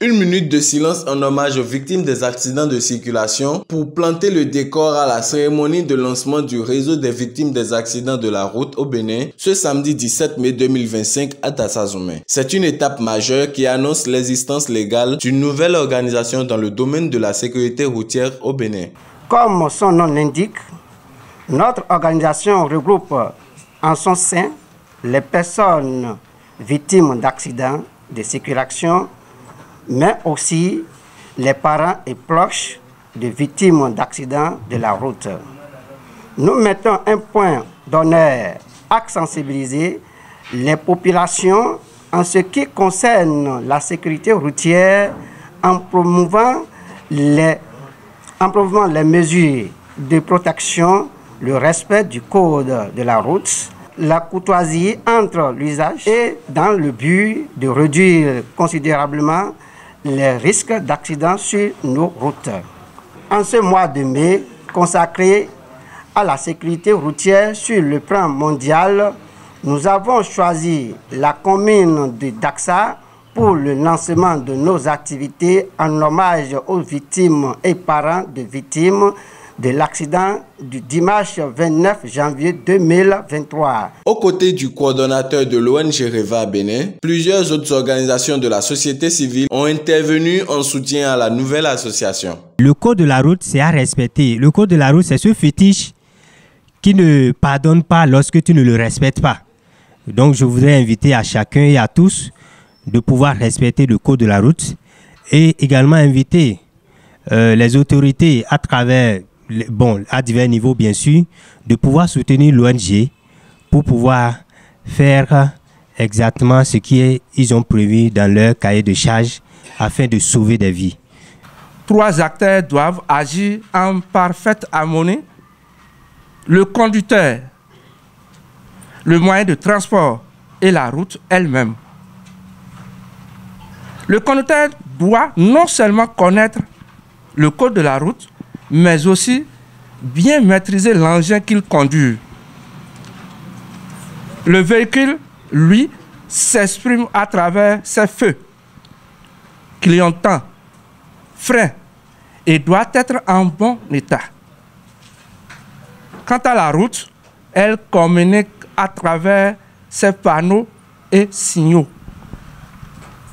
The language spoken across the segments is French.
Une minute de silence en hommage aux victimes des accidents de circulation pour planter le décor à la cérémonie de lancement du réseau des victimes des accidents de la route au Bénin ce samedi 17 mai 2025 à Dassazoumen. C'est une étape majeure qui annonce l'existence légale d'une nouvelle organisation dans le domaine de la sécurité routière au Bénin. Comme son nom l'indique, notre organisation regroupe en son sein les personnes victimes d'accidents de circulation, mais aussi les parents et proches de victimes d'accidents de la route. Nous mettons un point d'honneur à sensibiliser les populations en ce qui concerne la sécurité routière en promouvant les mesures de protection, le respect du code de la route, la courtoisie entre l'usage et dans le but de réduire considérablement les risques d'accidents sur nos routes. En ce mois de mai, consacré à la sécurité routière sur le plan mondial, nous avons choisi la commune de Daxa pour le lancement de nos activités en hommage aux victimes et parents de victimes de l'accident du dimanche 29 janvier 2023. Aux côtés du coordonnateur de l'ONG REVA à Bénin, plusieurs autres organisations de la société civile ont intervenu en soutien à la nouvelle association. Le code de la route, c'est à respecter. Le code de la route, c'est ce fétiche qui ne pardonne pas lorsque tu ne le respectes pas. Donc, je voudrais inviter à chacun et à tous de pouvoir respecter le code de la route et également inviter les autorités à travers à divers niveaux bien sûr, de pouvoir soutenir l'ONG pour pouvoir faire exactement ce qu'ils ont prévu dans leur cahier de charge afin de sauver des vies. Trois acteurs doivent agir en parfaite harmonie. Le conducteur, le moyen de transport et la route elle-même. Le conducteur doit non seulement connaître le code de la route, mais aussi bien maîtriser l'engin qu'il conduit. Le véhicule, lui, s'exprime à travers ses feux, clignotants, freins, et doit être en bon état. Quant à la route, elle communique à travers ses panneaux et signaux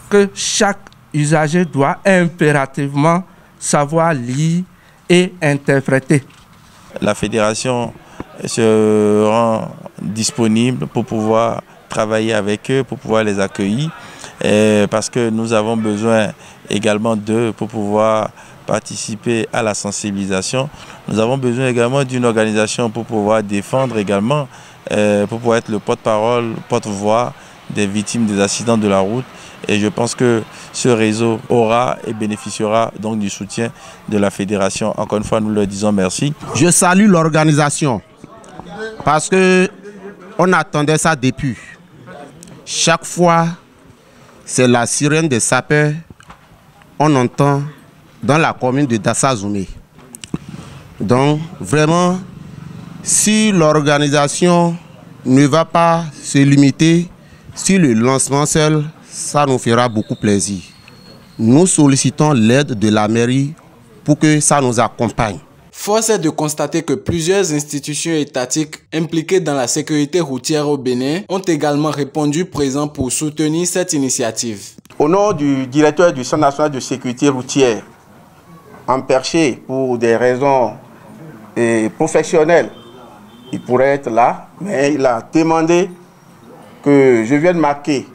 que chaque usager doit impérativement savoir lire et interpréter. La fédération se rend disponible pour pouvoir travailler avec eux, pour pouvoir les accueillir, parce que nous avons besoin également d'eux pour pouvoir participer à la sensibilisation. Nous avons besoin également d'une organisation pour pouvoir défendre également, pour pouvoir être le porte-parole, porte-voix des victimes des accidents de la route. Et je pense que ce réseau aura et bénéficiera donc du soutien de la fédération. Encore une fois, nous leur disons merci. Je salue l'organisation parce qu'on attendait ça depuis. Chaque fois, c'est la sirène des sapeurs on entend dans la commune de Dassazoumen. Donc, vraiment, si l'organisation ne va pas se limiter sur le lancement seul, ça nous fera beaucoup plaisir. Nous sollicitons l'aide de la mairie pour que ça nous accompagne. Force est de constater que plusieurs institutions étatiques impliquées dans la sécurité routière au Bénin ont également répondu présent pour soutenir cette initiative. Au nom du directeur du Centre national de sécurité routière, emperché pour des raisons professionnelles, il pourrait être là, mais il a demandé que je vienne marquer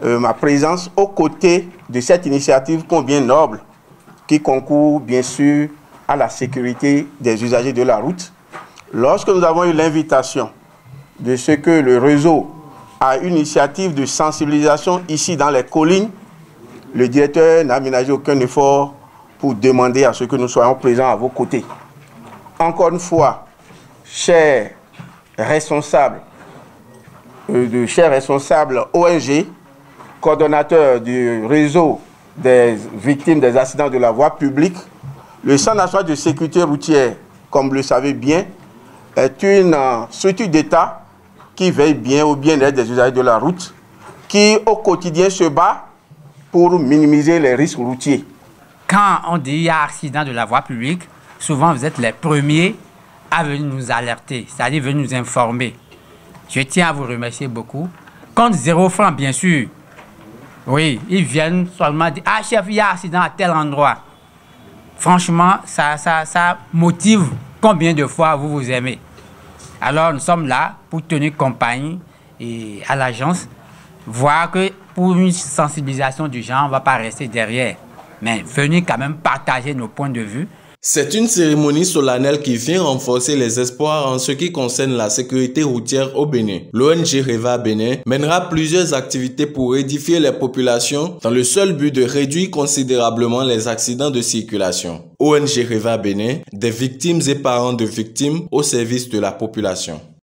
ma présence aux côtés de cette initiative combien noble qui concourt bien sûr à la sécurité des usagers de la route. Lorsque nous avons eu l'invitation de ce que le réseau a une initiative de sensibilisation ici dans les collines, le directeur n'a ménagé aucun effort pour demander à ce que nous soyons présents à vos côtés. Encore une fois, chers responsables ONG, coordonnateur du réseau des victimes des accidents de la voie publique, le Centre national de sécurité routière, comme vous le savez bien, est une structure d'État qui veille bien au bien-être des usagers de la route, qui au quotidien se bat pour minimiser les risques routiers. Quand on dit qu'il y a accident de la voie publique, souvent vous êtes les premiers à venir nous alerter, c'est-à-dire venir nous informer. Je tiens à vous remercier beaucoup. Contre 0 francs, bien sûr. Oui, ils viennent seulement dire « Ah chef, il y a accident à tel endroit ». Franchement, ça motive combien de fois vous vous aimez. Alors nous sommes là pour tenir compagnie et à l'agence, voir que pour une sensibilisation du genre, on ne va pas rester derrière, mais venir quand même partager nos points de vue. C'est une cérémonie solennelle qui vient renforcer les espoirs en ce qui concerne la sécurité routière au Bénin. L'ONG REVA Bénin mènera plusieurs activités pour édifier les populations dans le seul but de réduire considérablement les accidents de circulation. ONG REVA Bénin, des victimes et parents de victimes au service de la population.